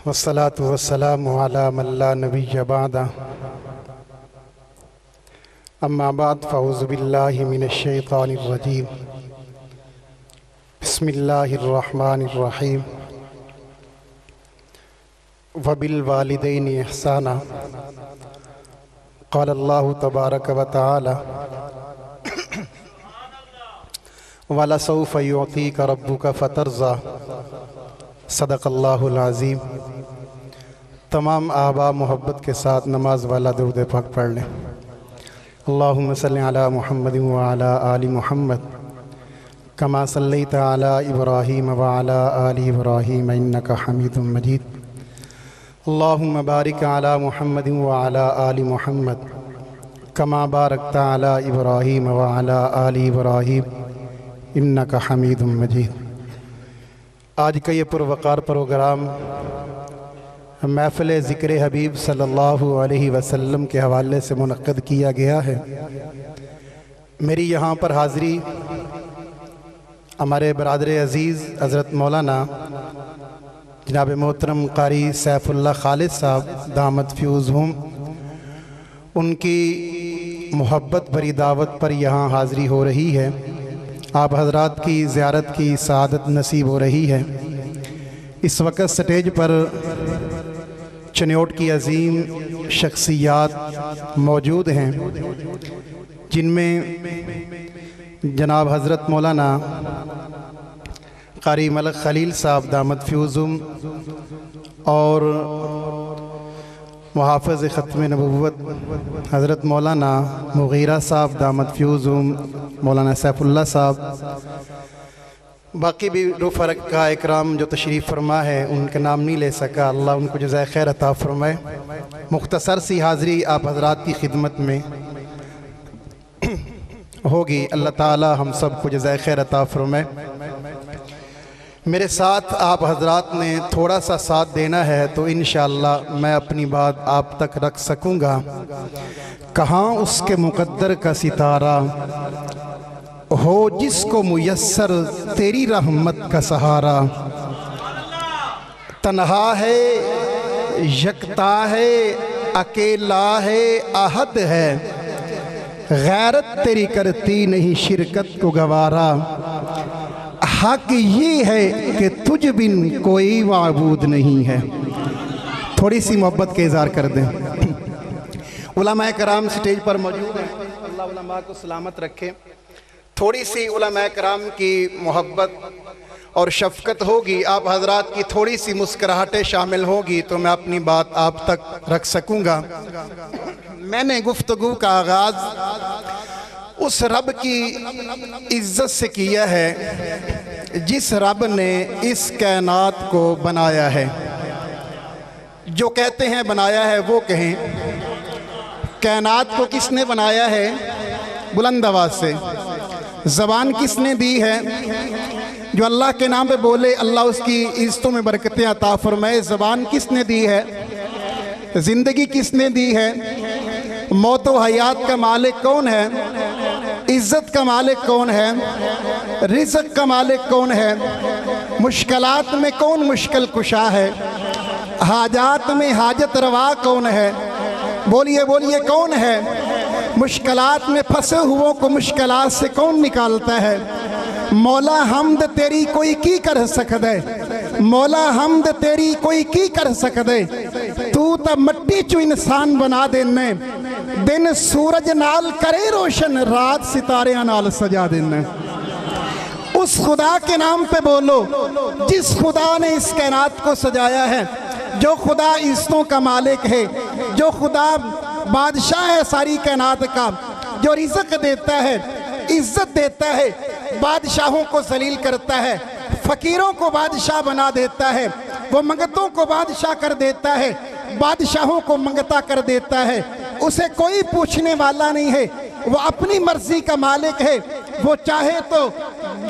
वस्सलातु वस्सलामु अला मन ला नबिय्य बअदा अम्मा बाद फ़अऊज़ु बिल्लाहि मिनश शैतानिर रजीम बिस्मिल्लाहिर रहमानिर रहीम व बिल वालिदैनि इहसाना क़ाल अल्लाहु तबारक व तआला वलसौफ़ युअतीका रब्बुका फ़तरज़ा सदक़ल्लाहुल अज़ीम। तमाम आबा मोहब्बत के साथ नमाज वाला दुरूद पाक पढ़ लें। अल्लाहुम्मा सल्लि अला मुहम्मदिन व अला आलि मुहम्मद कमा सल्लैता अला इब्राहीम व अला आलि इब्राहीम इन्नका हमीदुम मजीद। अल्लाहुम्मा बारिक अला मुहम्मदिन व अला आलि मुहम्मद कमा बारकता अला इब्राहीम व अला आलि इब्राहीम इन्नका हमीदुम मजीद। आज का ये पुरवकार प्रोग्राम महफ़िल ज़िक्र हबीब सल्लल्लाहु अलैहि वसल्लम के हवाले से मुनक़्क़िद किया गया है। मेरी यहाँ पर हाज़री हमारे बरादर अज़ीज़ हज़रत मौलाना जनाब मोहतरम क़ारी सैफ़ुल्लाह ख़ालिद साहब दामत फ़्यूज़हुम, उनकी मोहब्बत भरी दावत पर यहाँ हाज़री हो रही है। आप हज़रात की ज़ियारत की सआदत नसीब हो रही है। इस वक्त स्टेज पर चनियोट की अज़ीम शख्सियात मौजूद हैं, जिनमें जनाब हज़रत मौलाना क़ारी मलक ख़लील साहब दामत फ़्यूज़हुम और मुहाफ़िज़ ख़त्म नबुव्वत हज़रत मौलाना मुग़ीरा साहब दामत फ़्यूज़हुम, मौलाना सैफ़ुल्लाह साहब, बाकी भी रुफ़ा का इकराम जो तशरीफ़ फरमा है, उनका नाम नहीं ले सका। अल्लाह उनको जज़ाए खैर अता फ़रमाए। मुख्तसर सी हाज़री आप हज़रात की खिदमत में होगी। अल्लाह ताला हम सब को जज़ाए खैर अता फ़रमाए। मेरे साथ आप हज़रात ने थोड़ा सा साथ देना है तो इंशाअल्लाह मैं अपनी बात आप तक रख सकूँगा। कहाँ उसके मुक़द्दर का सितारा हो जिसको मुयस्सर तेरी रहमत का सहारा। तन्हा है, यकता है, अकेला है, आहद है, गैरत तेरी करती नहीं शिरकत को गवारा। हक ये है कि तुझ बिन कोई माबूद नहीं है। थोड़ी सी मोहब्बत के इज़हार कर दें। उलमाए कराम स्टेज पर मौजूद हैं, अल्लाह उलमा को सलामत रखे। थोड़ी सी उलमाए कराम की मोहब्बत और शफ़क़त होगी, आप हज़रात की थोड़ी सी मुस्कुराहटें शामिल होगी तो मैं अपनी बात आप तक रख सकूँगा। मैंने गुफ्तगू का आगाज़ उस रब की इज़्ज़त से किया है जिस रब ने इस कायनात को बनाया है। जो कहते हैं बनाया है वो कहें, कायनात को किसने बनाया है? बुलंद आवाज़ से। ज़बान किसने दी है? जो अल्लाह के नाम पे बोले अल्लाह उसकी इज़्ज़तों में बरकतें अता फ़रमाए। ज़बान किसने दी है? ज़िंदगी किसने दी है? मौत व हयात का मालिक कौन है? इज़्ज़त का मालिक कौन है? रिज़्क़ का मालिक कौन है? मुश्किलात में कौन मुश्किल कुशा है? हाजात में हाजत रवा कौन है? बोलिए बोलिए कौन है? मुश्किलात में फंसे हुओं को मुश्किलात से कौन निकालता है? मौला हमद तेरी कोई की कर सकदे, मौला हमद तेरी कोई की कर सकदे। तू तो मट्टी चू इंसान बना देने, दिन सूरज नाल करे रोशन, रात सितारियां नाल सजा देने। उस खुदा के नाम पे बोलो जिस खुदा ने इस कायनात को सजाया है, जो खुदा इज़्ज़तों का मालिक है, जो खुदा बादशाह है सारी कायनात का, जो रिज़्क़ देता है, इज़्ज़त देता है, बादशाहों को जलील करता है, फ़कीरों को बादशाह बना देता है, वो मंगतों को बादशाह कर देता है, बादशाहों को मंगता कर देता है। उसे कोई पूछने वाला नहीं है, वो अपनी मर्जी का मालिक है। वो चाहे तो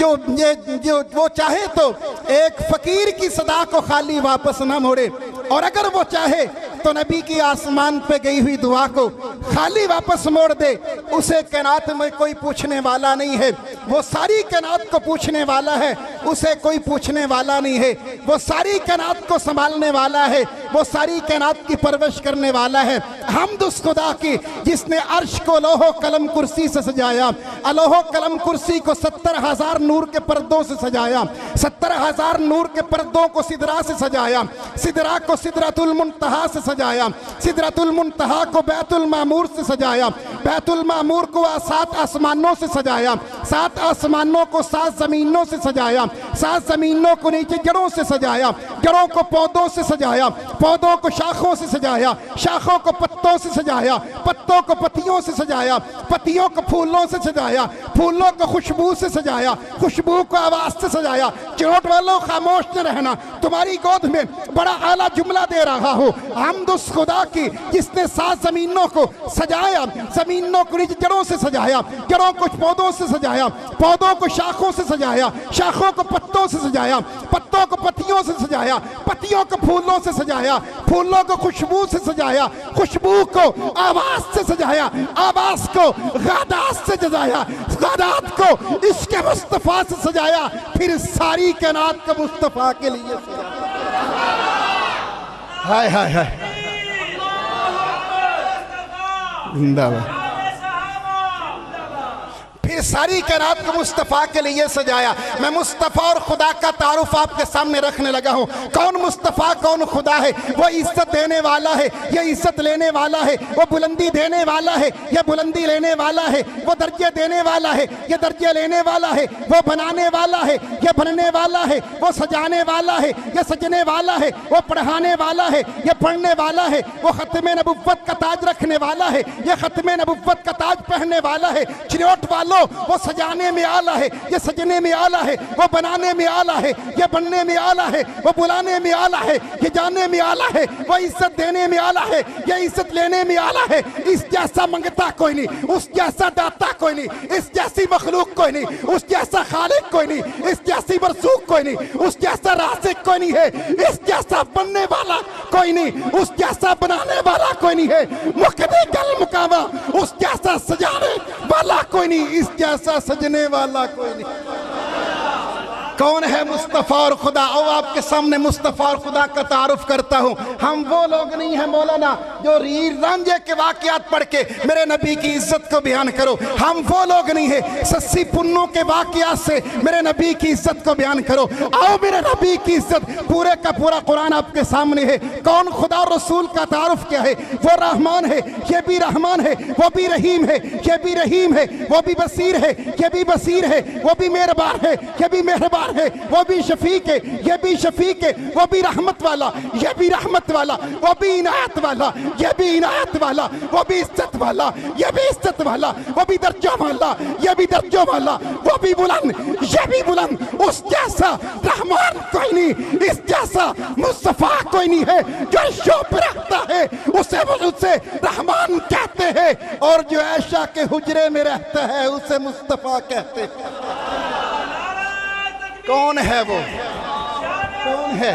वो चाहे तो एक फ़कीर की सदा को खाली वापस ना मोड़े, और अगर वो चाहे तो नबी की आसमान पे गई हुई दुआ को खाली वापस मोड़ दे। उसे कायनात में कोई पूछने वाला नहीं है, वो सारी कायनात को पूछने वाला है, उसे कोई पूछने वाला नहीं है। वो सारी कायनात को संभालने वाला है, वो सारी कायनात की परवरिश करने वाला है। हम्द उस खुदा की जिसने अर्श को लोहो कलम कुर्सी से सजाया, अलोहो कलम कुर्सी को 70,000 नूर के पर्दों से सजाया, 70,000 नूर के पर्दों को सिदरा से सजाया, सिदरा को सिदरतुल मुंतहा से सजाया, सिदरतुल मुंतहा को बैतुल मामूर से सजाया, बैतुल मामूर को 7 आसमानों से सजाया, 7 आसमानों को 7 जमीनों से सजाया, 7 जमीनों को नीचे जड़ों से सजाया, जड़ों को पौधों से सजाया, पौधों को शाखों से सजाया, शाखों को पत्तों से सजाया, पत्तों को पत्तियों से सजाया, पत्तियों को फूलों से सजाया, फूलों को खुशबू से सजाया, खुशबू को आवाज से सजाया। चिरोट वालों खामोश न रहना, तुम्हारी गोद में बड़ा आला जुमला दे रहा हूँ। हम्द उस खुदा की जिसने 7 जमीनों को सजाया, जमीनों को नीचे जड़ों से सजाया, जड़ों को पौधों से सजाया, पौधों को शाखों से सजाया, शाखों को पत्तों से सजाया, पत्तों को पत्तियों से सजाया, पत्तियों को फूलों से सजाया, फूलों को खुशबू से सजाया, खुशबू को आवाज से सजाया, आवाज को गादात से सजाया, गादात को इसके मुस्तफा से सजाया, फिर सारी कायनात को मुस्तफा के लिए सजाया। हाय हाय हाय, जिंदाबाद। फिर सारी कायनात को मुस्तफ़ा के लिए सजाया। मैं मुस्तफ़ा और खुदा का तारुफ आपके सामने रखने लगा हूँ। कौन मुस्तफ़ा कौन खुदा है? वो इज्जत देने वाला है, ये इज्जत लेने वाला है, वो बुलंदी देने वाला है, ये बुलंदी लेने वाला है, वो दर्जे देने वाला है, ये दर्जे लेने वाला है, वो बनाने वाला है, ये बनने वाला है, वो सजाने वाला है, ये सजने वाला है, वो पढ़ाने वाला है, ये पढ़ने वाला है, वो खत्मे नबुव्वत का ताज रखने वाला है, ये खत्मे नबुव्वत का ताज पहनने वाला है। चिरोट वालों, वो सजाने में आला है, ये सजने में आला है, वो बनाने में आला है, ये बनने में आला है, वो बुलाने में आला है, ये जाने में आला है, वो इज्जत देने में आला है, ये इज्जत लेने में आला है। इस जैसा मंगता कोई नहीं, उस जैसा दाता कोई नहीं, इस जैसी मखलूक कोई नहीं, उस जैसा खालिक कोई नहीं, इस जैसी मरसूख कोई नहीं, उस जैसा राज़िक कोई नहीं है, इस जैसा बनने वाला कोई नहीं, उस जैसा बनाने वाला कोई नहीं है। मुक़द्दे कल मुकामा, उस जैसा सजाने वाला कोई नहीं, इस जैसा सजने वाला कोई नहीं। कौन है मुस्तफ़ा और खुदा? और आपके सामने मुस्तफ़ा और खुदा का तारुफ करता हूँ। हम वो लोग नहीं हैं मौलाना जो रीर रांझे के वाक़यात पढ़ के मेरे नबी की इज्जत को बयान करो। हम वो लोग नहीं हैं सस्सी पुन्नों के वाक़यात से मेरे नबी की इज्जत को बयान करो। आओ, मेरे नबी की इज्जत, पूरे का पूरा कुरान आपके सामने है। कौन खुदा और रसूल का तारुफ क्या है? वो रहमान है, ये भी रहमान है, वो भी रहीम है, ये भी रहीम है, वो भी बसीर है, ये भी बसीर है, वो भी मेहरबान है, ये भी मेहरबान है, वो भी शफीक है, ये भी शफीक है, वो भी रहमत वाला, ये भी रहमत वाला, वो भी इनायत वाला, ये भी इनायत वाला, वो भी इज्जत वाला, ये भी इज्जत वाला, वो भी दर्जों वाला, ये भी दर्जों वाला, वो भी बुलंद, ये भी बुलंद। उस जैसा रहमान कोई नहीं, इस जैसा मुस्तफा कोई नहीं है। जो शो पे रहता है उसे रहमान कहते हैं, और जो ऐशा के हुजरे में रहता है उसे मुस्तफा कहते हैं। कौन है वो? कौन है?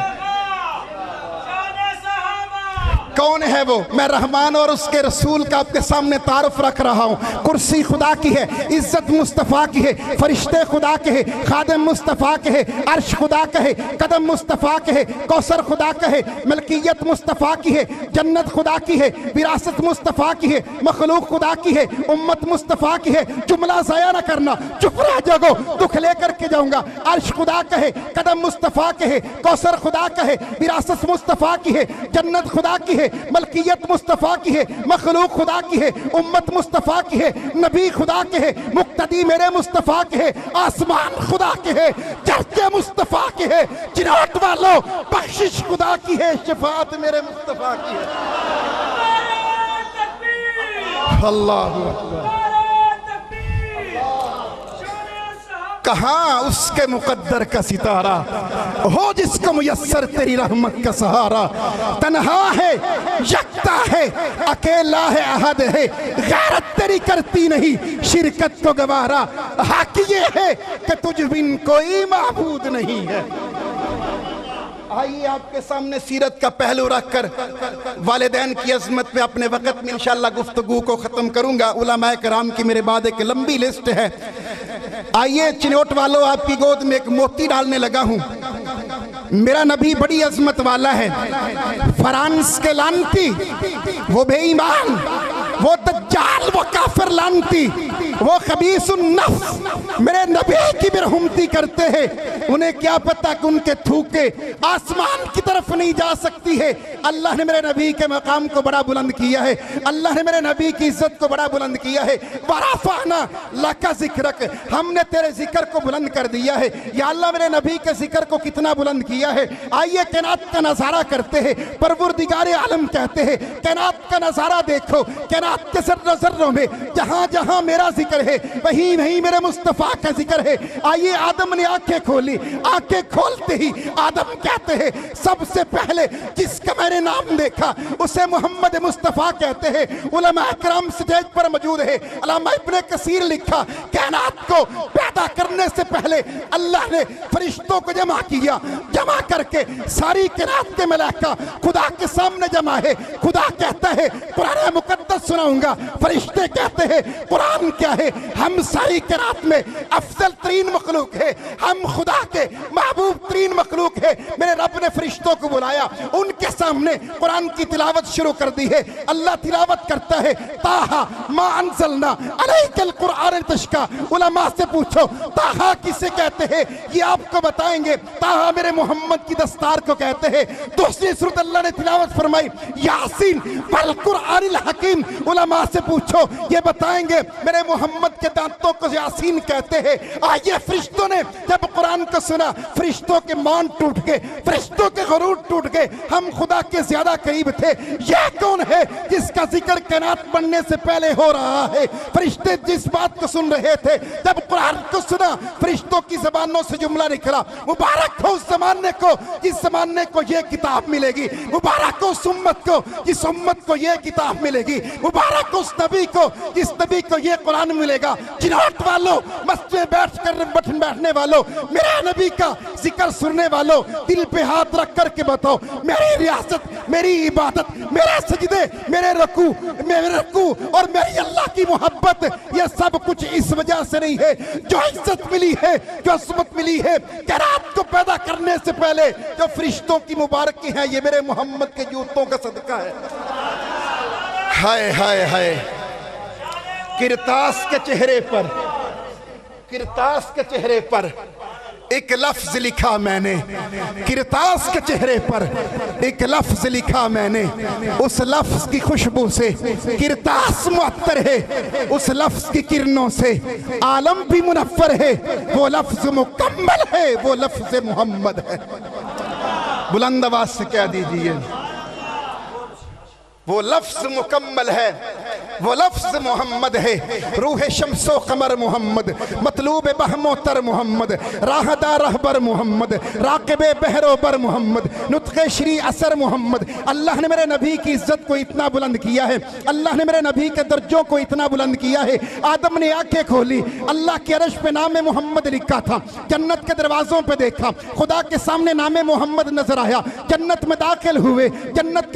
कौन है वो? मैं रहमान और उसके रसूल का आपके सामने तारुफ रख रहा हूँ। कुर्सी खुदा की है, इज्जत मुस्तफ़ा की है, फरिश्ते खुदा के हैं, खादिम मुस्तफ़ा के हैं, अर्श खुदा का है, कदम मुस्तफ़ा के है, कौसर खुदा का है, मलकियत मुस्तफ़ा की है, जन्नत खुदा की है, विरासत मुस्तफ़ा की है, मखलूक खुदा की है, उम्मत मुस्तफ़ा की है। जुमला ज़ाया न करना, चुप रह जाओ, दुख लेकर के जाऊंगा। अर्श खुदा का है, कदम मुस्तफ़ा के है, कौसर खुदा का है, विरासत मुस्तफ़ा की है, जन्नत खुदा की है, मलकियत मुस्तफ़ा की है, मखलूक खुदा की है, उम्मत मुस्तफ़ा की है, नबी खुदा के है, मुक्तदी मेरे मुस्तफ़ा के है, आसमान खुदा के है, चर्चे मुस्तफ़ा के है। चिराट वालों, बख्शिश खुदा की है, शफाअत मेरे मुस्तफ़ा की है। अल्लाहु अकबर। कहाँ उसके मुकद्दर का सितारा हो जिसको मुयस्सर तेरी रहमत का सहारा। तन्हा है, यकता है, अकेला है, अहद है, गैरत तेरी करती नहीं शिरकत को गवारा। हक ये है कि तुझ बिन कोई माबूद नहीं है। आइए आपके सामने सीरत का पहलू रखकर वालिदैन की अजमत पे अपने वक़्त में इंशाअल्लाह गुफ्तगू को ख़त्म करूँगा। उलमाए कराम की मेरे बाद एक लंबी लिस्ट है। आइए चिनोट वालों, आपकी गोद में एक मोती डालने लगा हूँ। मेरा नबी बड़ी अजमत वाला है। फ्रांस के लानती, वो बेईमान, वो दज्जाल, वो काफिर लानती, वो खबीसुन नफ्स मेरे नबी की बिरहुमती करते हैं। उन्हें क्या पता कि उनके थूके आसमान की तरफ नहीं जा सकती है। अल्लाह ने मेरे नबी के मकाम को बड़ा बुलंद किया है। अल्लाह ने मेरे नबी की इज्जत को बड़ा बुलंद किया है। वरफ़अना लका ज़िक्रक, हमने तेरे जिक्र को बुलंद कर दिया है। या अल्लाह मेरे नबी के जिक्र को कितना बुलंद किया है। आइए कैनात का नज़ारा करते हैं। परवरदिगार आलम कहते हैं कैनात का नज़ारा देखो, कैनात के ज़र्रों ज़र्रों में जहाँ जहाँ मेरा जिक्र है वहीं वहीं मेरे मुस्तफ़ा का जिक्र है। आइए आदम ने आंखें खोली, आंखें खोलते ही आदम कहते हैं सबसे पहले जिसका मैंने नाम देखा उसे मोहम्मद मुस्तफ़ा कहते हैं। उलमा इकराम स्टेज पर मौजूद है। अल्लामा इब्ने कसीर लिखा कायनात को पैदा करने से पहले अल्लाह ने फरिश्तों को जमा किया, जमा करके सारी कायनात के मलाइका खुदा के सामने जमा है। खुदा कहता है कुरान मुकद्दस सुनाऊंगा, फरिश्ते कहते हैं कुरान क्या है। हम सारी कायनात में अफजल तरीन मखलूक है, हम खुदा के महबूब तरीन मखलूक है। मेरे रब ने फरिश्तों को बुलाया, उनके सामने कुरान की तिलावत शुरू कर दी है। अल्लाह तिलावत करता है ताहा मा अंज़लना अलैकल कुरआन तशका। उलमा से पूछो ताहा किसे कहते हैं, ये आपको बताएंगे। ताहा मेरे मोहम्मद की दस्तार को कहते हैं। दूसरी सूरत अल्लाह ने तिलावत फरमाई यासीन वल कुरआनिल हकीम। उलमा से पूछो ये बताएंगे मेरे मोहम्मद के दांतों को यासीन कहते हैं। आइए फरिश्तों ने जब कुरान को सुना, फरिश्तों के मान टूट गए, फरिश्तों के गुरूर टूट गए। हम खुदा के ज्यादा करीब थे। यह कौन है जिसका जिक्र कायनात बनने से पहले हो रहा है। फरिश्ते जिस बात को सुन रहे थे, जब कुरान को सुना फरिश्तों की जबानों से जुमला निकला मुबारक हो उस जमाने को जिस जमाने को यह किताब मिलेगी, मुबारक हो उस उम्मत को जिस उम्मत को यह किताब मिलेगी, मुबारक हो उस नबी को जिस नबी को यह कुरान मिलेगा। जिन्होट वालों, मस्जिद में बैठने वालों, मेरे नबी का जिक्र सुनने वालों, दिल पे हाथ रख करके बताओ मेरी रियासत, मेरी इबादत, मेरे सजदे, मेरे रकू और मेरी अल्लाह की मोहब्बत, यह सब कुछ इस वजह से नहीं है जो इज्जत मिली है, जो अज़मत मिली है कायनात को पैदा करने से पहले, जो फरिश्तों की मुबारकी है, ये मेरे मोहम्मद के जूतों का सदका है। हाय हाय हाय, किरतास के चेहरे पर, किरतास के चेहरे पर एक लफ्ज लिखा मैंने, किरतास के चेहरे पर एक लफ्ज लिखा मैंने। उस लफ्ज की खुशबू से किरतास मुअत्तर है, उस लफ्ज की किरणों से आलम भी मुनव्वर है। वो लफ्ज मुकम्मल है, वो लफ्ज मोहम्मद है। बुलंद आवाज से कह दीजिए वो लफ्ज मुकम्मल है, वो लफ्ज मोहम्मद है। रूह शम्सो कमर मोहम्मद, मतलूब बहमोतर मोहम्मद, राहदा रहबर मोहम्मद, राक़िबे बहरोबर मोहम्मद, नुत्क़े श्री असर मोहम्मद। अल्लाह ने मेरे नबी की इज्जत को इतना बुलंद किया है, अल्लाह ने मेरे नबी के दर्जों को इतना बुलंद किया है। आदम ने आंखें खोली, अल्लाह के अर्श पे नाम मोहम्मद लिखा था। जन्नत के दरवाजों पे देखा, खुदा के सामने नाम मोहम्मद नजर आया। जन्नत में दाखिल हुए, जन्नत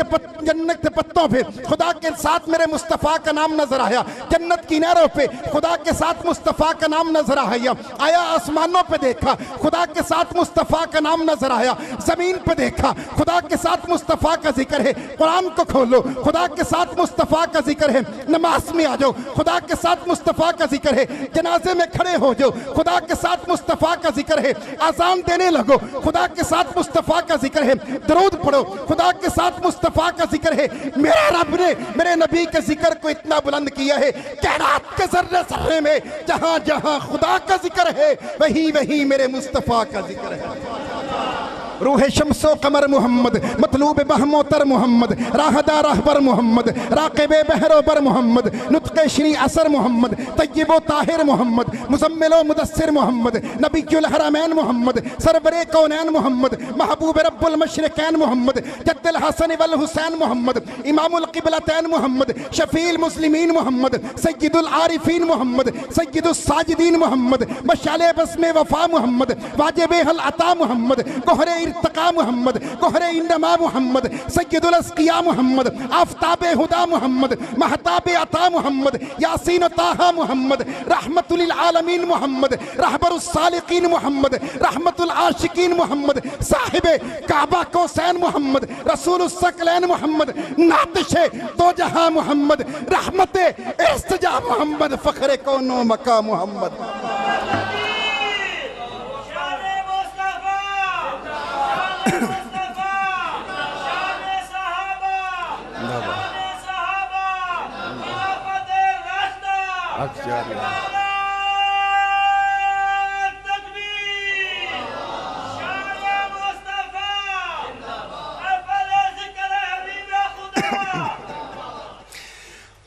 के पत्तों पे खुदा के साथ मेरे मुस्तफ़ा का नाम नजर आया। जन्नत किनारों पे खुदा के साथ मुस्तफ़ा का नाम नजर आया। आसमानों पे देखा, खुदा के साथ मुस्तफ़ा का नाम नजर आया। जमीन पे देखा, खुदा के साथ मुस्तफ़ा का जिक्र है। कुरान को खोलो, खुदा के साथ मुस्तफ़ा का जिक्र है। नमाज में आ जाओ, खुदा के साथ मुस्तफ़ा का जिक्र है। जनाजे में खड़े हो जाओ, खुदा के साथ मुस्तफ़ा का जिक्र है। आज़ान देने लगो, खुदा के साथ मुस्तफ़ा का जिक्र है। दरूद पढ़ो, खुदा के साथ मुस्तफ़ा का जिक्र है। मेरे रब ने मेरे नबी के जिक्र को इतना बुलंद किया है, कायनात के ज़र्रे ज़र्रे में जहां जहां खुदा का जिक्र है वहीं वहीं मेरे मुस्तफ़ा का जिक्र है। रूह शम्सो कमर मोहम्मद, मतलूब बहमोतर मोहम्मद, राहदा रहबर मोहम्मद, राक़िबे बहरोबर मोहम्मद, नुत्क़े श्री असर मोहम्मद, तय्यिबो ताहिर मोहम्मद, मुज़म्मिलो मुदस्सिर मोहम्मद, नबियुल हरमैन मोहम्मद, सरवरे कौनैन मोहम्मद, महबूब रब्बुल मशरिक़ैन मोहम्मद, जद्दुल हसन वल हुसैन मोहम्मद, इमामुल क़िबलतैन मोहम्मद, शफ़ीउल मुस्लिमीन मोहम्मद, सय्यिदुल आरिफ़ीन मोहम्मद, सय्यिदुस साजिदीन मोहम्मद, मशाले बस्मे वफ़ा मोहम्मद, वाजिबे हल अता मोहम्मद, गोहरे इर्तका मोहम्मद, गोहरे इन्नमा मोहम्मद, सैयदुल अस्किया मोहम्मद, आफ्ताबे हुदा मोहम्मद, महताबे अता मोहम्मद, यासीन ताहा मोहम्मद, रहमतुल लिल आलमीन मोहम्मद, रहबरुस सालिकीन मोहम्मद, रहमतुल आशिकीन मोहम्मद, साहिबे काबा कौसैन मोहम्मद, रसूलुस सकलैन मोहम्मद, नातिशे दो जहां मोहम्मद, रहमते इस्तिजा मोहम्मद, फखरे कौनो मका मोहम्मद।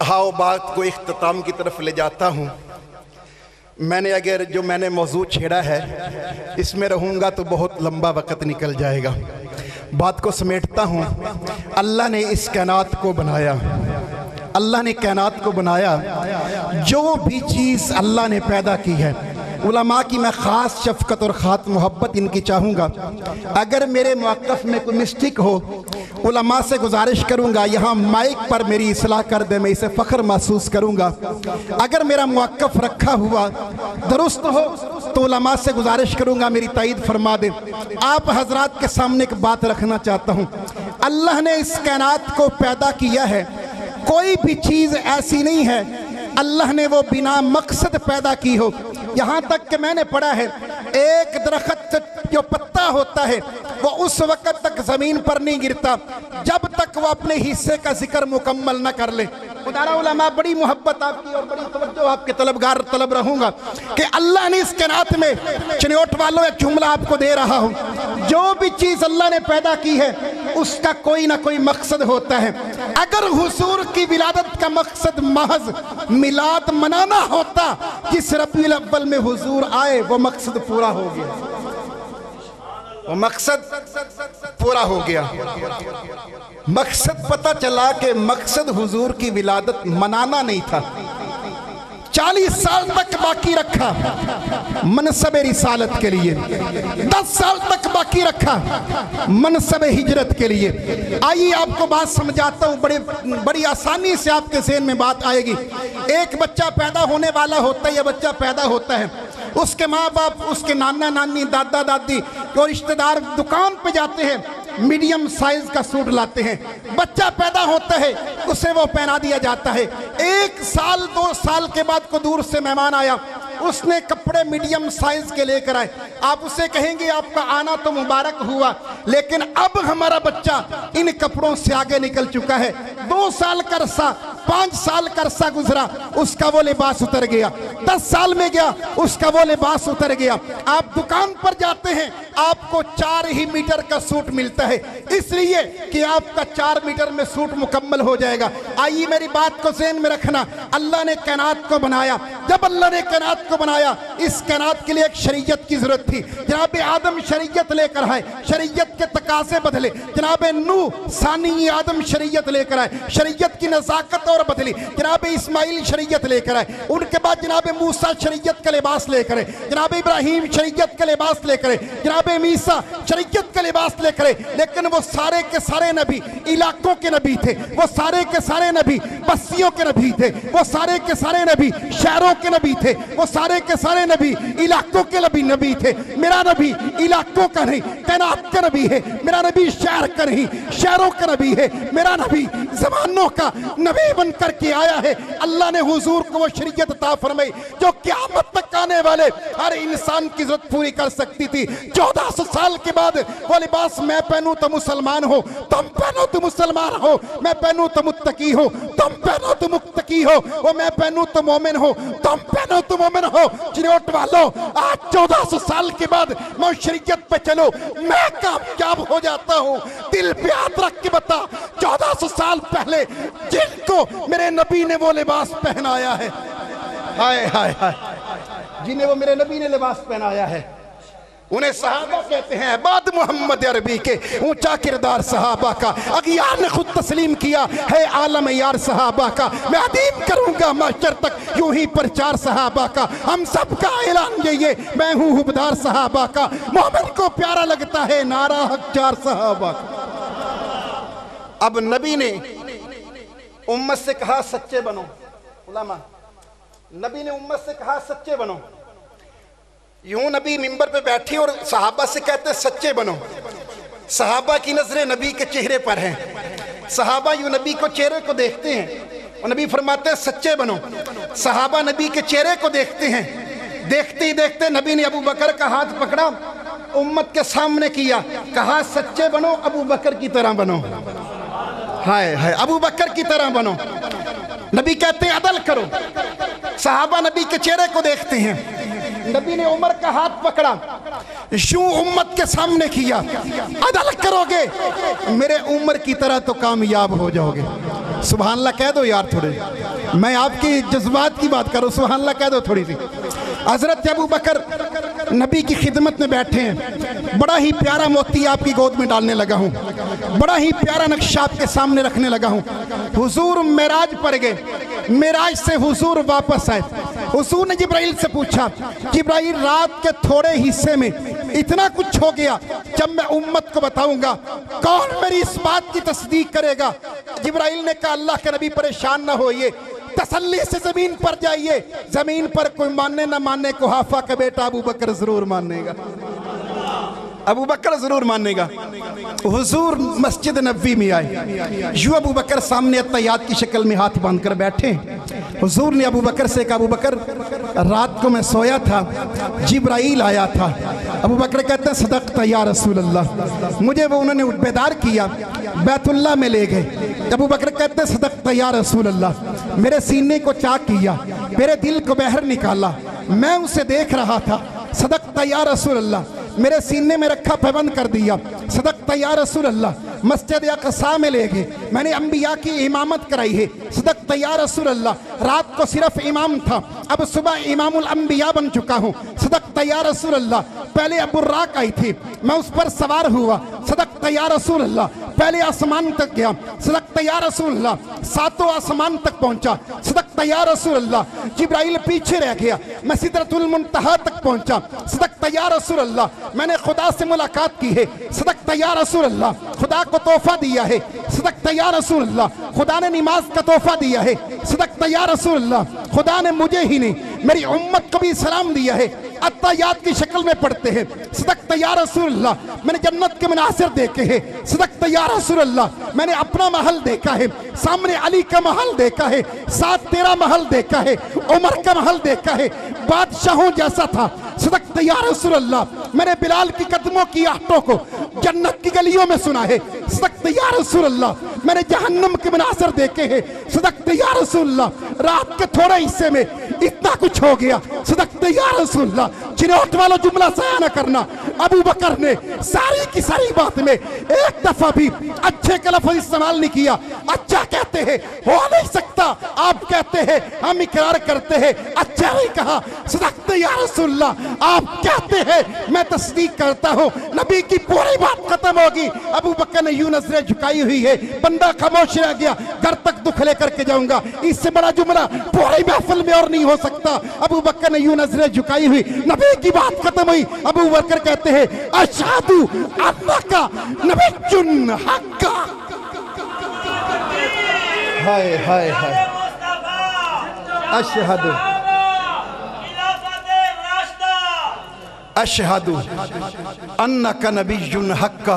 आओ बात को इख्तिताम की तरफ ले जाता हूँ। मैंने मौजू छेड़ा है, इसमें रहूँगा तो बहुत लंबा वक़्त निकल जाएगा। बात को समेटता हूँ। अल्लाह ने इस कायनात को बनाया, अल्लाह ने कायनात को बनाया। जो भी चीज़ अल्लाह ने पैदा की है, उलमा की मैं ख़ास शफ़क़त और ख़ास मोहब्बत इनकी चाहूँगा। अगर मेरे मौक़िफ़ में कोई मिस्टेक हो, उलमा से गुजारिश करूँगा यहाँ माइक पर मेरी इस्लाह कर दे, मैं इसे फ़ख्र महसूस करूँगा। अगर मेरा मौक़िफ़ रखा हुआ दुरुस्त हो तो उलमा से गुजारिश करूँगा मेरी तायीद फरमा दे। आप हजरात के सामने एक बात रखना चाहता हूँ। अल्लाह ने इस कायनात को पैदा किया है, कोई भी चीज़ ऐसी नहीं है अल्लाह ने वो बिना मकसद पैदा की हो। यहाँ तक कि मैंने पढ़ा है एक दरख्त जो पत्ता होता है वो उस वक़्त तक ज़मीन पर नहीं गिरता जब तक वो अपने हिस्से का जिक्र मुकम्मल न कर ले। खुदारा उलमा बड़ी मोहब्बत आपकी और बड़ी तवज्जो आपके तलबगार तलब रहूँगा कि अल्लाह ने इस कायनात में, चिन्योट वालों एक जुमला आपको दे रहा हूँ, जो भी चीज़ अल्लाह ने पैदा की है उसका कोई ना कोई मकसद होता है। अगर हुजूर की विलादत का मकसद महज मिलाद मनाना होता, जिस रबीउल अव्वल में हुजूर आए वो मकसद पूरा हो गया, वो मकसद पूरा हो गया। मकसद पता चला कि मकसद हुजूर की विलादत मनाना नहीं था। 40 साल तक बाकी रखा मनसब रिसालत के लिए, 10 साल तक बाकी रखा मनसब हिजरत के लिए। आइए आपको बात समझाता हूँ, बड़ी आसानी से आपके ज़हन में बात आएगी। एक बच्चा पैदा होने वाला होता है, यह बच्चा पैदा होता है, उसके माँ बाप, उसके नाना नानी, दादा दादी और रिश्तेदार दुकान पे जाते हैं, मीडियम साइज का सूट लाते हैं। बच्चा पैदा होता है, उसे वो पहना दिया जाता है। 1 साल 2 साल के बाद को दूर से मेहमान आया, उसने कपड़े मीडियम साइज के लेकर आए। आप उसे कहेंगे आपका आना तो मुबारक हुआ, लेकिन अब हमारा बच्चा इन कपड़ों से आगे निकल चुका है। 2 साल का अरसा, 5 साल का अरसा गुजरा, उसका वो लिबास उतर गया। 10 साल में गया, उसका वो लिबास उतर गया। आप दुकान पर जाते हैं, आपको 4 ही मीटर का सूट मिलता है, इसलिए कि आपका 4 मीटर में सूट मुकम्मल हो जाएगा। आइए मेरी बात को ज़हन में रखना। अल्लाह ने कायनात को बनाया, जब अल्लाह ने कायनात को बनाया, इस कायनात के लिए एक शरीयत की जरूरत थी। जनाब आदम शरीयत लेकर आए, शरीयत के तकाजे बदले। जनाब नूह सानी आदम शरीयत लेकर आए, शरीयत की नज़ाकत और बदली। जनाब इस्माइल शरीयत लेकर आए, उनके बाद जनाब मूसा शरीयत का लिबास लेकर आए, जनाब इब्राहिम शरीयत का लिबास लेकर आए, जनाब मीसा शरीयत का लिबास लेकर आए। लेकिन वो सारे के सारे नबी इलाकों के नबी थे, वो सारे के सारे नबी बस्तियों के नबी थे, वो सारे के सारे नबी शहरों के नबी थे, वो सारे के सारे नबी इलाकों के नबी थे। मेरा नबी इलाकों का नहीं, कायनात का नबी है। मेरा नबी शहर का नहीं, शहरों का नबी है। मेरा नबी ज़मानों का नबी बन करके आया है। अल्लाह ने हुजूर को वो शरीयत अता फरमाई जो क़यामत तक आने वाले हर इंसान की ज़रूरत पूरी कर सकती थी। 1400 साल के बाद वो लिबास मैं पहनूं तो मुसलमान हो, तुम पहनो तो मुसलमान हो, मैं पहनूं तो मुत्तकी हो, तुम पहनो तो मुत्तकी हो, वो मैं पहनूं तो मोमिन हो, तुम पहनो तो मोमिन हो। चिन्योट वालों, आज 1400 साल के बाद मैं शरीयत पे चलो, मैं कामयाब हो जाता हूँ। दिल पे हाथ रख के बता, 1400 साल पहले जिनको मेरे नबी ने वो लिबास पहनाया है, हाय हाय हाय, जिन्हें वो मेरे नबी ने लिबास पहनाया है, उन्हें सहाबा कहते हैं। बाद मोहम्मद अरबी के ऊंचा किरदार सहाबा का, अगियार ने खुद तस्लीम किया है आलम यार सहाबा का। मैं अदीब करूंगा माशर तक यूं ही प्रचार सहाबा का। हम सबका ऐलान ये मैं हूं हुबदार सहाबा का। मोहम्मद को प्यारा लगता है नारा हक चार सहाबा का। अब नबी ने उम्मत से कहा सच्चे बनो। उलमा, नबी ने उम्मत से कहा सच्चे बनो। यूं नबी मिंबर पे बैठे और सहाबा से कहते सच्चे बनो। सहाबा की नजरें नबी के चेहरे पर हैं। सहाबा यूं नबी को चेहरे को देखते हैं और नबी फरमाते हैं सच्चे बनो। सहाबा नबी के चेहरे को देखते हैं। देखते ही देखते नबी ने अबू बकर का हाथ पकड़ा, उम्मत के सामने किया, कहा सच्चे बनो, अबू बकर की तरह बनो। हाय हाय, अबू बकर की तरह बनो। नबी कहते हैं अदल करो। सहाबा नबी के चेहरे को देखते हैं। नबी ने उमर का हाथ पकड़ा, यूं उम्मत के सामने किया, अदल करोगे मेरे उमर की तरह तो कामयाब हो जाओगे। सुभान अल्लाह कह दो यार, थोड़े मैं आपकी जज्बात की बात करूं, सुभान अल्लाह कह दो थोड़ी सी। हजरत अबू बकर नबी की खिदमत में बैठे हैं। बड़ा ही प्यारा मोती आपकी गोद में डालने लगा हूँ, बड़ा ही प्यारा नक्शा आपके सामने रखने लगा हूँ। हुजूर मेराज पर गए, मेराज से हुजूर वापस आए। हुजूर ने जिब्राइल से पूछा, जिब्राइल रात के थोड़े हिस्से में इतना कुछ हो गया, जब मैं उम्मत को बताऊंगा कौन मेरी इस बात की तस्दीक करेगा। जिब्राइल ने कहा अल्लाह के नबी परेशान ना होइए, तसल्ली से जमीन पर जाइए, जमीन पर कोई मानने ना मानने कुहाफा का बेटा अबू बकर जरूर मानेगा, अबू बकर जरूर मानेगा। हुजूर मस्जिद नबी में आए, यूं अबू बकर सामने अत्तहियात की शक्ल में हाथ बांधकर बैठे। हुजूर ने अबू बकर से कहा, अबू बकर रात को मैं सोया था, जिब्राइल आया था। अबू बकर कहते हैं सदक़ता या रसूल अल्लाह, मुझे वो उन्होंने बेदार किया, बैतुल्लाह में ले गए। अबू बकर कहते हैं सदक़ता या रसूल अल्लाह, मेरे सीने को चाक किया, मेरे दिल को बाहर निकाला, मैं उसे देख रहा था। सदक़ता या रसूल अल्लाह, मेरे सीने में रखा पाबंद कर दिया। सदक़ता या रसूल अल्लाह, मस्जिद अक़सा में ले गए, मैंने अंबिया की इमामत कराई है। सदक़ता या रसूल अल्लाह, रात को सिर्फ इमाम था, अब सुबह इमामुल अंबिया बन चुका हूँ। सदक़ता या रसूल अल्लाह, पहले अबुर्राक आई थी, मैं उस पर सवार हुआ। सदक़ता या रसूल अल्लाह, पहले आसमान तक गया। सदक़ता या रसूल अल्लाह, सातों आसमान तक पहुंचा। सदक़ता या रसूल अल्लाह, जिब्राइल पीछे रह गया, मैं सिदरतुल मुंतहा तक पहुंचा। सदक़ता या रसूल अल्लाह, मैंने खुदा से मुलाकात की है। सदक़ता या रसूल अल्लाह, खुदा को तोहफा दिया है। सदक़ता या रसूल अल्लाह, खुदा ने नमाज का तोहफा दिया है। सदक़ता या रसूल अल्लाह, खुदा ने मुझे ही नहीं मेरी उम्मत को भी सलाम दिया है, अत्तहियात की शक्ल में पढ़ते हैं। सदक़ता या रसूल अल्लाह, मैंने जन्नत के मनासिर देखे हैं। सदक़ता या रसूल अल्लाह, मैंने अपना महल देखा है, सामने अली का महल देखा है, साथ तेरा महल देखा है, उमर का महल देखा है, बादशाहों जैसा था। सदक़ता या रसूल अल्लाह, मैंने बिलाल की कदमों की आहटों को जन्नत की गलियों में सुना है। सदक़ता या रसूल अल्लाह, मैंने जहन्नम के मनासिर देखे हैं। सदक़ता या रसूल अल्लाह, रात के थोड़े हिस्से में इतना कुछ हो गया। सदक़ता या रसूल अल्लाह, चिरौट वाला जुमला सया न करना। अबू बकर ने सारी की सारी बात में एक दफा भी अच्छे का लफ्ज़ इस्तेमाल नहीं किया। अच्छा कहते हैं हो नहीं सकता, आप कहते हैं हम इकरार करते हैं, अच्छा नहीं कहा। सदक़ता या रसूल अल्लाह, आप कहते हैं मैं तस्दीक करता हूँ, नबी की पूरी बात खत्म होगी। अबू बकर ने यूं नजरें झुकाई हुई है, बंदा खामोश रह गया, घर तक दुख लेकर के जाऊंगा, इससे बड़ा जुमला पूरी महफिल में और नहीं हो सकता। अबू बकर ने यूं नजरें झुकाई हुई, नबी की बात खत्म हुई। अबू बकर कहते हैं अशहदु अन्नका नबियुन हक्का। हाय हाय हाय, अशहदु अशहदु अन्नका नबियुन हक्का।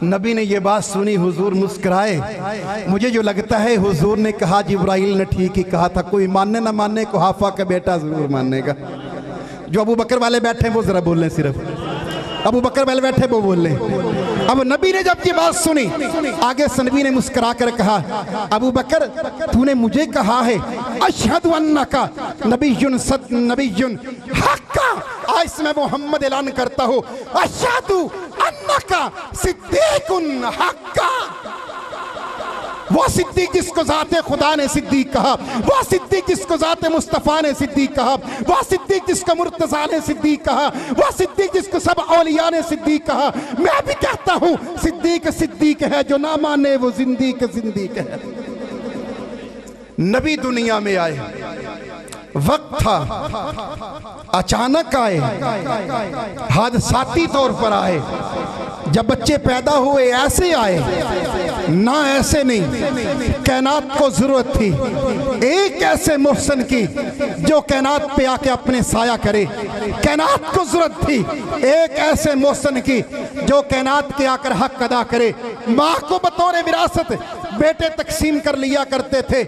नबी ने ये बात सुनी, हुजूर मुस्कुराए। मुझे जो लगता है हुजूर ने कहा, जिब्राइल ने ठीक ही कहा था, कोई मानने ना मानने कुहाफा का बेटा जरूर मानेगा। जो अबू बकर वाले बैठे वो जरा बोल लें, सिर्फ अबू बकर वाले बैठे वो बोल लें। अब नबी ने जब ये बात सुनी, आगे से नबी ने मुस्कुरा कर कहा, अबू बकर तूने मुझे कहा है अशहदु अन्नका नबियुन नबियुन हक्का, आज से मैं मोहम्मद ऐलान करता हूँ अशहदु अन्नका सिद्दीकुन हक्का। वो सिद्दीक जिसको ज़ाते खुदा ने सिद्दीक कहा, वो सिद्दीक जिसको ज़ाते मुस्तफ़ा ने सिद्दीक कहा, वो सिद्दीक जिसको मुर्तज़ा ने सिद्दीक कहा, वो सिद्दीक जिसको सब औलिया ने सिद्दीक कहा। मैं भी कहता हूँ सिद्दीक सिद्दीक है, जो ना माने वो जिंदीक जिंदीक है। नबी दुनिया में आए, वक्त था, अचानक आए, हादसाती तौर पर आए। जब बच्चे पैदा हुए ऐसे आए ना, ऐसे नहीं। कायनात को जरूरत थी एक ऐसे मोहसन की जो कायनात पे आके अपने साया करे। कायनात को जरूरत थी एक ऐसे मोहसन की जो कायनात के आकर हक अदा करे। माँ को बतौर विरासत बेटे तकसीम कर लिया करते थे।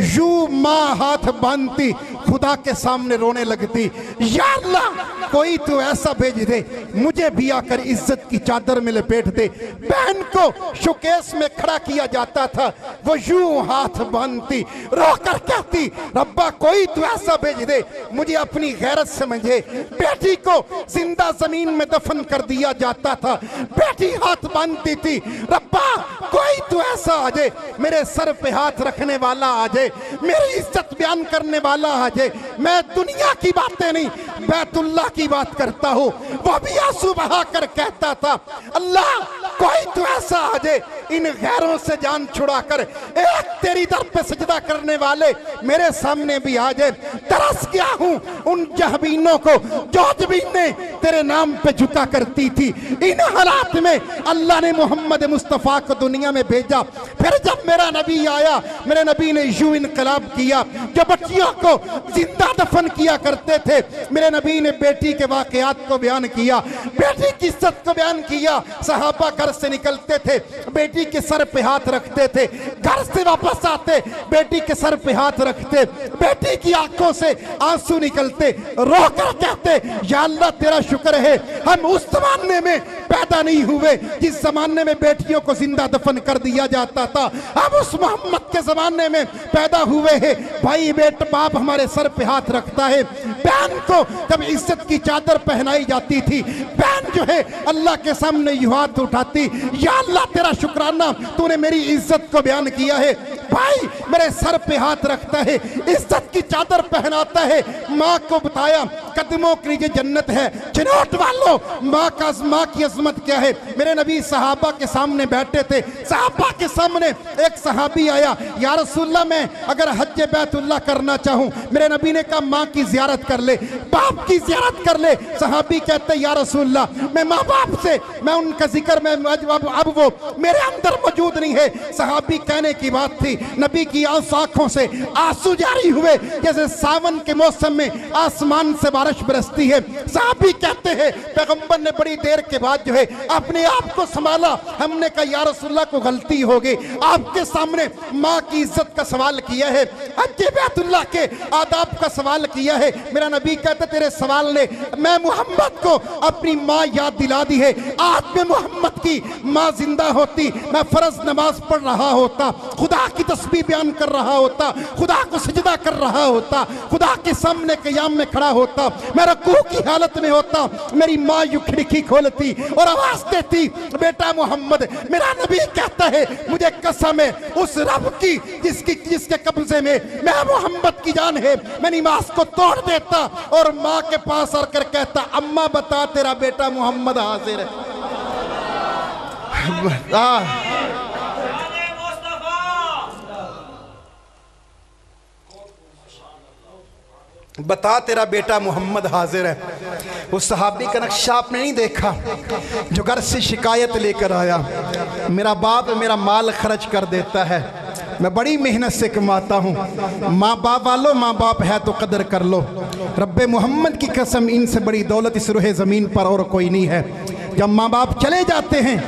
यूं माँ हाथ बांधती खुदा के सामने रोने लगती, या अल्लाह कोई तो ऐसा भेज दे मुझे भी आकर इज्जत की चादर में लपेट दे। बहन को शोकेस में खड़ा किया जाता था, वो यूं हाथ बांधती रोकर कहती, रब्बा कोई तो ऐसा भेज दे मुझे अपनी गैरत समझे। बेटी को जिंदा जमीन में दफन कर दिया जाता था, बेटी हाथ बांधती थी, रब्बा कोई तो ऐसा आ जाए मेरे सर पे हाथ रखने वाला आ जाए, मेरी इज्जत बयान करने वाला आ जाए। मैं दुनिया की बातें नहीं बैतुल्लाह की बात करता हूँ। वो भी आंसू बहा कर कहता था, अल्लाह कोई तो ऐसा आ जाए इन गैरों से जान छुड़ाकर एक तेरी दर पे सजदा करने वाले मेरे सामने भी आ जाए। तरस गया हूँ उन जहबीनों को जो जबीनें तेरे नाम पे झुका करती थी। इन हालात में अल्लाह ने मोहम्मद मुस्तफ़ा को दुनिया में भेजा। फिर जब मेरा नबी आया, मेरे नबी ने यूं इनकलाब किया। जो बच्चियों को जिंदा दफन किया करते थे, मेरे नबी ने बेटी के वाकयात को बयान किया, बेटी की इज्जत को बयान किया। सहाबा घर से निकलते थे, बेटी के सर पे हाथ रखते थे, घर से वापस आते बेटी के सर पे हाथ रखते, बेटी की आंखों से आंसू निकलते, रोकर कहते, या अल्लाह तेरा शुक्र है हम उस जमाने में पैदा नहीं हुए जिस जमाने में बेटियों को जिंदा दफन कर दिया जाता था। हम उस मोहम्मद के जमाने में पैदा हुए हैं। भाई बेटा बाप हमारे सर पे हाथ रखता है। बहन को जब इज्जत की चादर पहनाई जाती थी, बहन जो है अल्लाह के सामने यूं हाथ उठाती, या अल्लाह तेरा शुक्राना तूने मेरी इज्जत को बयान किया है। भाई मेरे सर पे हाथ रखता है, इज्जत की चादर पहनाता है। माँ को बताया कदमों के नीचे जन्नत है। चिनौट वालों माँ की अजमत क्या है। मेरे नबी सहाबा के सामने बैठे थे, सहाबा के सामने एक सहाबी आया, या रसूलल्लाह मैं अगर हज बैतुल्लाह करना चाहूँ, मेरे नबी ने कहा माँ की जियारत कर ले, बाप की जियारत कर ले। सहाबी कहते या रसूलल्लाह मैं माँ बाप से मैं उनका जिक्र में अब वो मेरे अंदर मौजूद नहीं है। सहाबी कहने की बात थी, नबी की आंखों से आंसू जारी हुए जैसे सावन के मौसम में आसमान से बारिश बरसती है। सहाबी कहते हैं पैगंबर ने बड़ी देर के बाद जो है अपने आप को संभाला। हमने कहा या रसूलल्लाह को गलती हो गई, आपके सामने माँ की इज्जत का सवाल किया है, हज बैतुल्लाह के आदाब का सवाल किया है। मेरा नबी कहते तेरे सवाल ने मैं मोहम्मद को अपनी माँ याद दिला दी है। आज में मोहम्मद की माँ जिंदा होती, मैं फर्ज नमाज पढ़ रहा होता, खुदा की तस्बीह बयान कर रहा होता, खुदा को सजदा कर रहा होता, खुदा के सामने क़याम में खड़ा होता, मैं रुकू की हालत में होता। मेरी माँ यूं खिड़की खोलती और आवाज देती बेटा मोहम्मद। मेरा नबी कहता है मुझे कसम है उस रब की जिसके कब्जे में मैं मोहम्मद की जान है, मैं नमाज को तोड़ देता और माँ के पास आकर कहता अम्मा बता तेरा बेटा मोहम्मद हाजिर है। बता तेरा बेटा मोहम्मद हाजिर है। उस सहाबी का नक्शा आपने नहीं देखा जो घर से शिकायत लेकर आया, मेरा बाप मेरा माल खर्च कर देता है, मैं बड़ी मेहनत से कमाता हूँ। माँ बाप वालों माँ बाप है तो कदर कर लो, रब्बे मोहम्मद की कसम इनसे बड़ी दौलत इस रूहे ज़मीन पर और कोई नहीं है। जब माँ बाप चले जाते हैं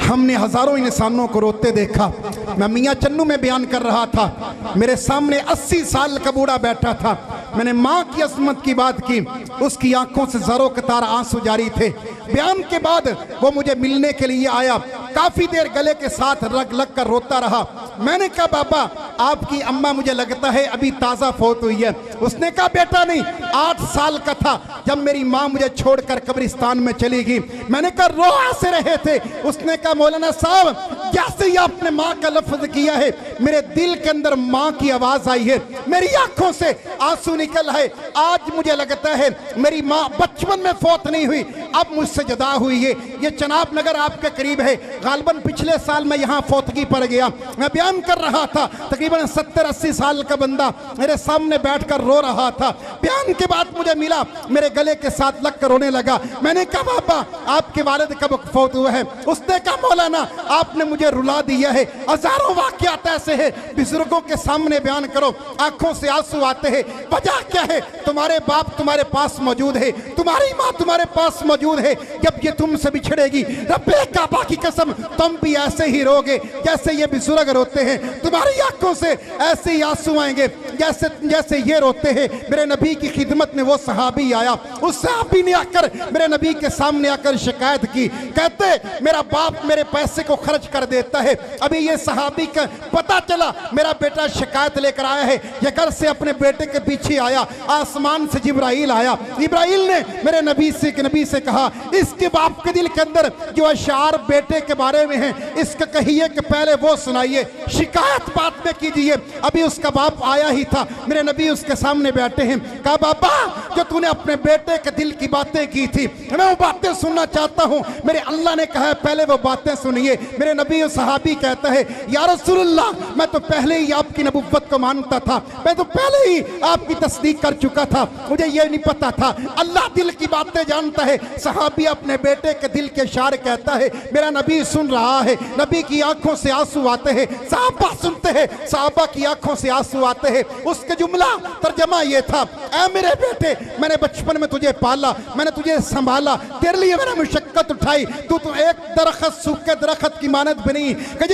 हमने हज़ारों इंसानों को रोते देखा। मैं मियाँ चन्नू में बयान कर रहा था, मेरे सामने 80 साल का बूढ़ा बैठा था, मैंने माँ की अज़मत की बात की, उसकी आंखों से ज़रो कतार आंसू जारी थे। बयान के बाद वो मुझे मिलने के लिए आया, काफ़ी देर गले के साथ रग लग कर रोता रहा। मैंने कहा बाबा आपकी अम्मा मुझे लगता है अभी ताज़ा फौत हुई है। उसने कहा बेटा नहीं, 8 साल का था जब मेरी माँ मुझे छोड़कर कब्रिस्तान में चली गई। मैंने कहा रो ऐसे रहे थे? उसने कहा मौलाना साहब जैसे ही आपने माँ का लफ्ज़ किया है मेरे दिल के अंदर माँ की आवाज आई है, मेरी आंखों से आंसू निकल है। आज मुझे लगता है मेरी माँ बचपन में फौत नहीं हुई, अब मुझसे जुदा हुई है। ये चनाब नगर आपके करीब है, गालबन पिछले साल मैं यहाँ फौतगी पड़ गया। मैं बयान कर रहा था, तकरीबन 70-80 साल का बंदा मेरे सामने बैठकर रो रहा था। बयान के बाद मुझे मिला, मेरे गले के साथ लग कर रोने लगा। मैंने कहा बाबा आपके वालिद कब फौत हुए हैं? उसने कहा मौलाना आपने मुझे रुला दिया है। हजारों वाकयात ऐसे हैं, बुजुर्गों के सामने बयान करो आंखों से आंसू आते हैं। वजह क्या है? तुम्हारे बाप तुम्हारे पास मौजूद है, तुम्हारी माँ तुम्हारे पास मौजूद है। जब ये तुमसे बिछड़ेगी, रब्बे काबा की कसम तुम भी ऐसे ही रोगे जैसे ये बुजुर्ग रोते हैं। तुम्हारी आंखों से ऐसे ही आंसू आएंगे जैसे जैसे ये रोते हैं। मेरे नबी की खिदमत में वो सहाबी आया, उस सहाबी ने आकर मेरे नबी के सामने आकर शिकायत की। कहते मेरा बाप मेरे पैसे को खर्च कर देता है। अभी ये सहाबी का पता चला मेरा बेटा शिकायत लेकर आया है। ये घर से अपने बेटे के पीछे आया, आसमान से जिब्राइल आया। जिब्राइल ने मेरे नबी से कहा इसके बाप के दिल के अंदर जो अशार बेटे के बारे में है, इसका कहिए कि पहले वो सुनाइए, शिकायत बाद में कीजिए। अभी उसका बाप आया ही था, मेरे नबी उसके सामने बैठे हैं। कहा बाबा जो तूने अपने बेटे के दिल की बातें की थी, मैं वो बातें सुनना चाहता हूँ। मेरे अल्लाह ने कहा पहले वो बातें सुनिए। मेरे नबी सहाबी कहता है या रसूलुल्लाह मैं तो पहले ही आपकी नबुव्वत को मानता था, मैं तो पहले ही आपकी तस्दीक कर चुका था, मुझे ये नहीं पता था अल्लाह दिल की बातें जानता है। सहाबी अपने बेटे के दिल के शार कहता है, मेरा नबी सुन रहा है, नबी की आंखों से आंसू आते हैं। साहबा सुनते हैं, साहबा की आंखों से आंसू आते हैं। उसके जुमला तर्जमा ये था, ऐ मेरे बेटे मैंने बचपन में तुझे पाला, मैंने तुझे संभाला, तेरे लिए मैंने मुशक्कत उठाई। तू तो एक दरख्त सूखे दरख्त की मानत भी नहीं कि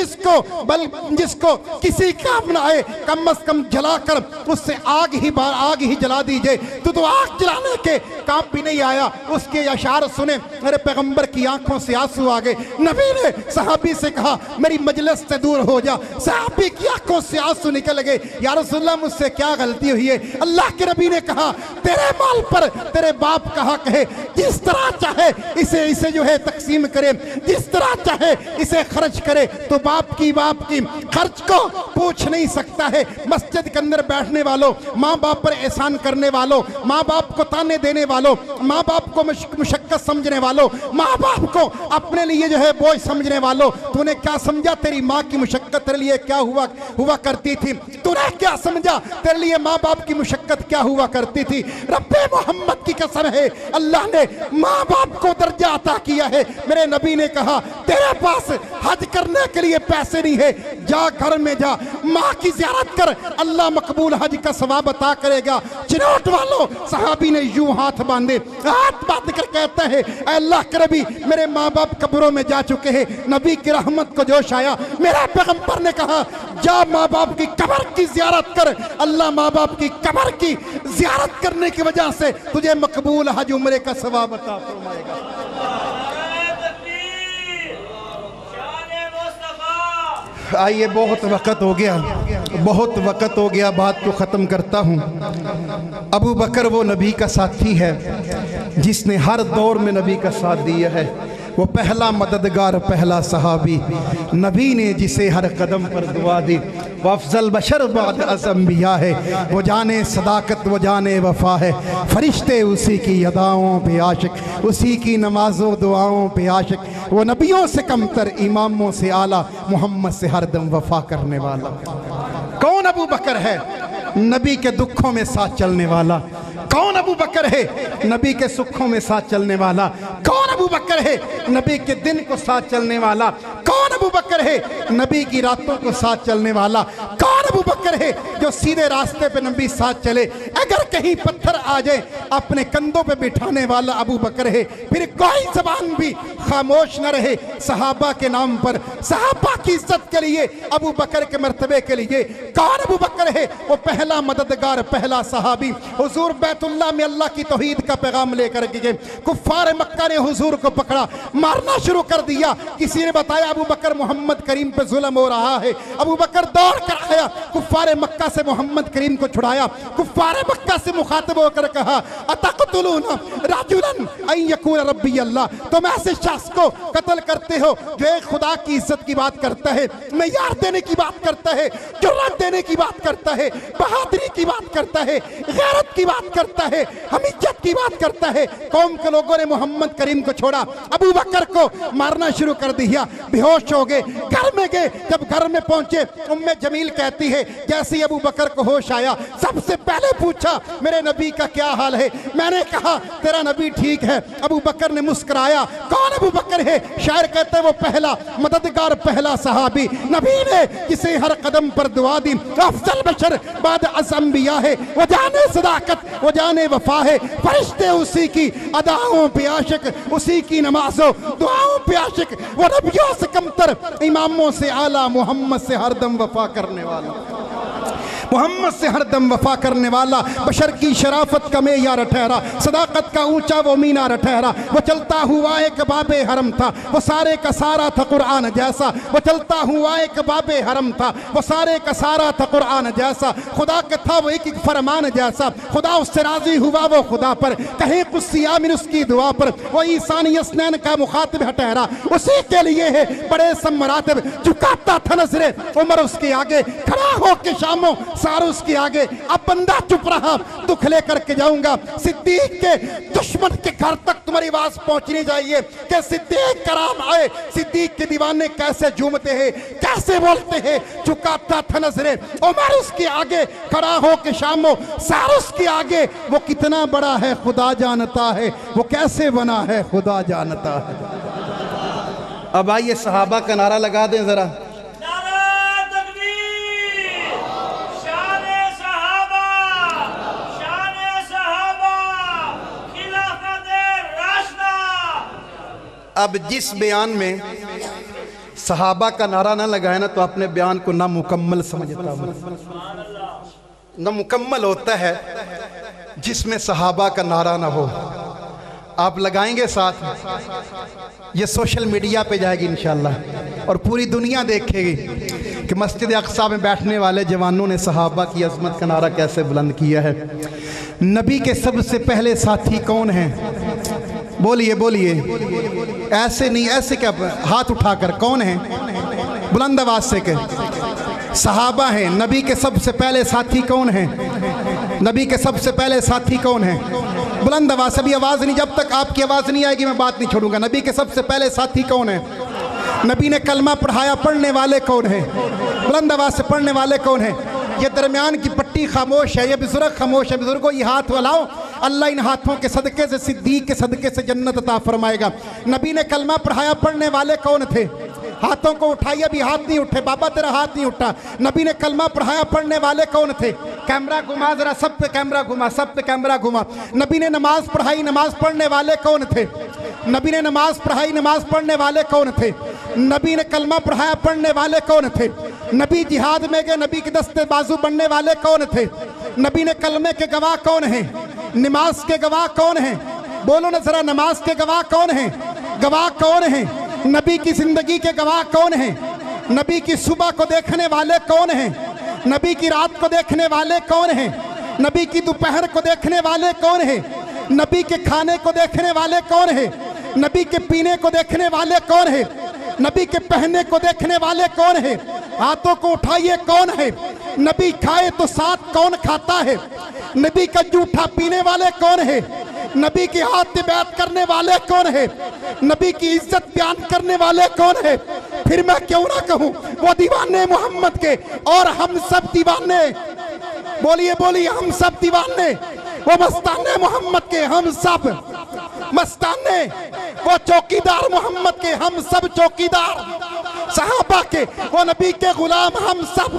जिसको किसी काम ना आए, कम से कम जलाकर उससे आग ही जला दीजिए। तू तो आग जलाने के काम भी नहीं आया। उसके अशार सुने, मेरे पैगंबर की आंखों से आंसू आ गए। नबी ने सहाबी से कहा मेरी मजलिस से दूर हो जा। सहाबी की आंखों से आंसू निकल गए। या रसूलल्लाह मुझसे क्या गलती हुई है? अल्लाह के नबी ने कहा तेरे माल पर तेरे बाप का हक है, जिस तरह चाहे इसे जो है तकसीम करे, जिस तरह चाहे इसे खर्च करे। तो बाप की खर्च को पूछ नहीं सकता है। मस्जिद के अंदर बैठने वालों, माँ बाप पर एहसान करने वालों, माँ बाप को ताने देने वालों, माँ बाप को मुशक्कत समझने वालों, माँ बाप को अपने लिए जो है बोझ समझने वालों, तूने क्या समझा तेरी माँ की मुशक्कत तेरे लिए क्या हुआ करती थी? तूने क्या समझा तेरे लिए माँ बाप की मुशक्कत क्या हुआ करती थी? रब्बे मोहम्मद की कसम है अल्लाह ने माँ बाप को दर्जा अता किया है। मेरे नबी ने कहा तेरे पास हज करने के लिए पैसे नहीं है, जा घर में जा माँ की ज़ियारत कर, अल्लाह मकबूल हज का सवाब अता करेगा। चिनौट वालों सहाबी ने यूं हाथ बांध कर कहता है अल्लाह के नबी मेरे माँ बाप कब्रों में जा चुके हैं। नबी की रहमत को जोश आया, मेरा पैगंबर ने कहा जा माँ बाप की कब्र की ज़ियारत कर, अल्लाह माँ बाप की कब्र की ज़ियारत करने की वजह से तुझे मकबूल हज उम्रे का सवाब अता फरमाएगा। आइए बहुत वक़्त हो गया, बात को ख़त्म करता हूँ। अबू बकर वो नबी का साथी है जिसने हर दौर में नबी का साथ दिया है। वो पहला मददगार, पहला सहाबी, नबी ने जिसे हर कदम पर दुआ दी। वो अफजल बशर बाद अज़म्बिया है, वो जाने सदाकत वो जाने वफा है। फरिश्ते उसी की अदाओं पे आशिक, उसी की नमाज़ों दुआओं पे आशिक। वो नबियों से कमतर, इमामों से आला, मोहम्मद से हरदम वफा करने वाला। कौन अबू बकर है? नबी के दुखों में साथ चलने वाला। कौन अबू बकर है? नबी के सुखों में साथ चलने वाला। कौन अबू बकर है? नबी के दिन को साथ चलने वाला। कौन अबू बकर है? नबी की रातों को साथ चलने वाला। कौन अबू बकर है जो सीधे रास्ते पे नबी साथ चले, अगर कहीं पत्थर आ जाए अपने कंधों पे बिठाने वाला अबू बकर है। फिर कोई जबान भी खामोश न रहे सहाबा के नाम पर, सहाबा की इज्जत के लिए, अबू बकर के मर्तबे के लिए। कौन अबू बकर है? वो पहला मददगार, पहला सहाबी। हुजूर बैतुल्लाह में अल्लाह की तौहीद का पैगाम लेकर के कुफ्फार मक्का ने हुजूर को पकड़ा, मारना शुरू कर दिया। किसी ने बताया अबू बकर मोहम्मद करीम पे जुल्म हो रहा है। अबू बकर दौड़ कर आया, कुफ्फारे मक्का से मोहम्मद करीम को छुड़ाया। कुफ्फारे मक्का से मुखातिब होकर कहा अतक़तुलूना रजुलन अन यक़ूल रब्बी अल्लाह, तुम ऐसे शख्स को कत्ल करते हो जो एक खुदा की इज्जत की बात करता है, मेयार देने की बात करता है, जुर्रत देने की बात करता है, बहादुरी की बात करता है, गैरत की बात करता है, हमीयत की बात करता है। कौम के लोगों ने मोहम्मद करीम को छोड़ा, अबू बकर को मारना शुरू कर दिया, बेहोश हो गए, घर में गए। जब घर में पहुंचे, उम्मे जमील कहती है जैसे ही अबू बकर को होश आया, सबसे पहले पूछा मेरे नबी का क्या हाल है। मैंने कहा तेरा नबी ठीक है। अबू बकर ने मुस्कुराया। कौन अबू बकर है? शायर कहते हैं वो पहला मददगार, पहला सहाबी, नबी ने जिसे हर कदम पर दुआ दी। अफजल बशर बाद अंबिया है, वो जाने सदाकत, वो जाने वफा है। फरिश्ते उसी की अदाओं पे आशिक, उसी की नमाजों दुआओं पे आशिक, वो नबियों से कमतर, इमामों से आला, मोहम्मद से हरदम वफा करने वाला, मोहम्मद से हरदम वफा करने वाला, बशर की शराफत का मेयार ठहरा, सदाकत का ऊंचा वो मीनार ठहरा। वो चलता हुआ एक बाबे हरम था, वो सारे का सारा था कुरान जैसा। वो चलता हुआ एक बाबे हरम था, वो सारे का सारा था कुरान जैसा। खुदा का था वो एक एक फरमान जैसा। खुदा उससे राजी हुआ वो खुदा पर, कहे कुस्सिया मिन उसकी दुआ पर। वो ईसानी यसनैन का मुखातिब है ठहरा, उसी के लिए है बड़े सम्मरातिब। झुकाता था नजरे उमर उसके आगे, खड़ा हो के शामों सार उसके आगे। अब बंदा चुप रहा, दुख लेकर के जाऊंगा। सिद्दीक के दुश्मन के घर तक तुम्हारी आवाज पहुंचनी चाहिए कि सिद्दीक कराम आए। सिद्दीक के दीवाने कैसे झूमते हैं, कैसे बोलते हैं। झुकाता था नजरे उमर उसके आगे, खड़ा हो के शामो सार उसके आगे। वो कितना बड़ा है खुदा जानता है, वो कैसे बना है खुदा जानता है। अब आइए सहाबा का नारा लगा दें जरा। अब जिस बयान में सहाबा का नारा ना लगाए ना, तो अपने बयान को ना मुकम्मल समझता हूं। ना मुकम्मल होता है जिसमें सहाबा का नारा ना हो। आप लगाएंगे साथ, ये सोशल मीडिया पे जाएगी इंशाल्लाह और पूरी दुनिया देखेगी कि मस्जिद अक्सा में बैठने वाले जवानों ने सहाबा की अजमत का नारा कैसे बुलंद किया है। नबी के सबसे पहले साथी कौन हैं? बोलिए बोलिए, ऐसे नहीं, ऐसे क्या, हाथ उठाकर कौन है? बुलंद आवाज से के सहाबा हैं। नबी के सबसे पहले साथी कौन है? नबी के सबसे पहले साथी कौन है? बुलंद आवाज से, अभी आवाज नहीं, जब तक आपकी आवाज नहीं आएगी मैं बात नहीं छोड़ूंगा। नबी के सबसे पहले साथी कौन है? नबी ने कलमा पढ़ाया, पढ़ने वाले कौन है? बुलंद आवाज से, पढ़ने वाले कौन है? ये दरमियान की पट्टी खामोश है, ये बुजुर्ग खामोश है। बुजुर्गों ये हाथ वालाओ, अल्लाह इन हाथों के सदके से, सिद्दीक के सदके से जन्नत अता फरमाएगा। नबी ने कलमा पढ़ाया, पढ़ने वाले कौन थे? हाथों को उठाइए, अभी हाथ नहीं उठे, बाबा तेरा हाथ नहीं उठा। नबी ने कलमा पढ़ाया, पढ़ने वाले कौन थे? कैमरा घुमा जरा, सब पे कैमरा घुमा, सब पे कैमरा घुमा। नबी ने नमाज पढ़ाई, नमाज पढ़ने वाले कौन थे? नबी ने नमाज पढ़ाई, नमाज पढ़ने वाले कौन थे? नबी ने कलमा पढ़ाया, पढ़ने वाले कौन थे? नबी जिहाद में गए, नबी के दस्ते बाजू बनने वाले कौन थे? नबी ने कलमे के गवाह कौन है? नमाज के गवाह कौन है? बोलो ना जरा, नमाज के गवाह कौन है? गवाह कौन है? नबी की जिंदगी के गवाह कौन है? नबी की सुबह को देखने वाले कौन है? नबी की रात को देखने वाले कौन है? नबी की दोपहर को देखने वाले कौन है? नबी के खाने को देखने वाले कौन है? नबी के पीने को देखने वाले कौन है? नबी के पहनने को देखने वाले कौन है? हाथों को उठाइए, कौन है? नबी खाए तो साथ कौन खाता है? नबी का जूठा पीने वाले कौन है? नबी के हाथ में बैत करने वाले कौन है? नबी की इज्जत बयान करने वाले कौन है? फिर मैं क्यों ना कहूं, वो दीवाने मोहम्मद के और हम सब दीवाने। बोलिए बोलिए, हम सब दीवाने। वो मस्ताने मोहम्मद के, हम सब मस्ताने। वो चौकीदार मोहम्मद के, हम सब चौकीदार। सहाबा के, वो नबी के गुलाम, हम सब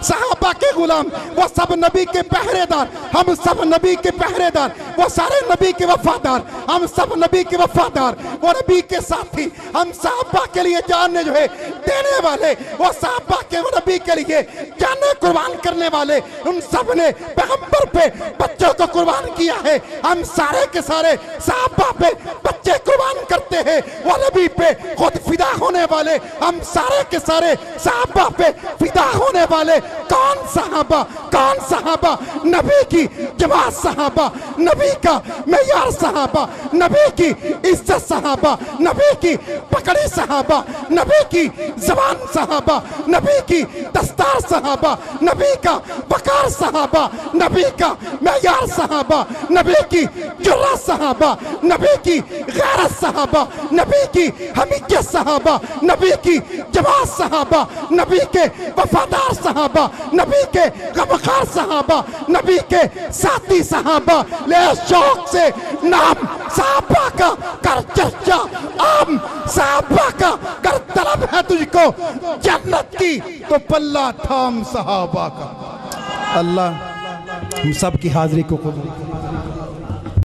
सहाबा के गुलाम। वो सब नबी के पहरेदार, हम सब नबी के पहरेदार। वो सारे नबी के वफादार, हम सब नबी के वफादार, वो नबी के साथी, हम साहबा के लिए जान जो है देने वाले, वो साहबा के वो नबी के लिए जाने कुर्बान करने वाले, उन सब ने पैगंबर पे बच्चों को कुर्बान किया है। हम सारे के सारे साहबा पे बच्चे कुर्बान करते हैं, वो नबी पे खुद फिदा होने वाले, हम सारे के सारे साहबा पे फिदा होने वाले। कौन साहबा, कौन साहबा? नबी की जमात साहबा, नबी का मेयार साहबा, नबी की इज्जत साहबा, नबी की पकड़ी साहबा, नबी की जबान साहबा, नबी की दस्तार साहबा, नबी का वकार साहबा, नबी का मेयार साहबा, नबी की जुर्रा साहबा, नबी की गैरत साहबा, नबी की हमीयत साहबा, नबी की जमात साहबा, नबी के वफादार साहबा, नबी के गमखार साहबा, नबी के साथी साहबा। ले शौक से नाम साहबा का कर चर्चा, आम साहबा का कर तलब है तुझको जन्नत की, तो पल्ला थाम साहबा का। अल्लाह हम सब की हाजिरी को कबूल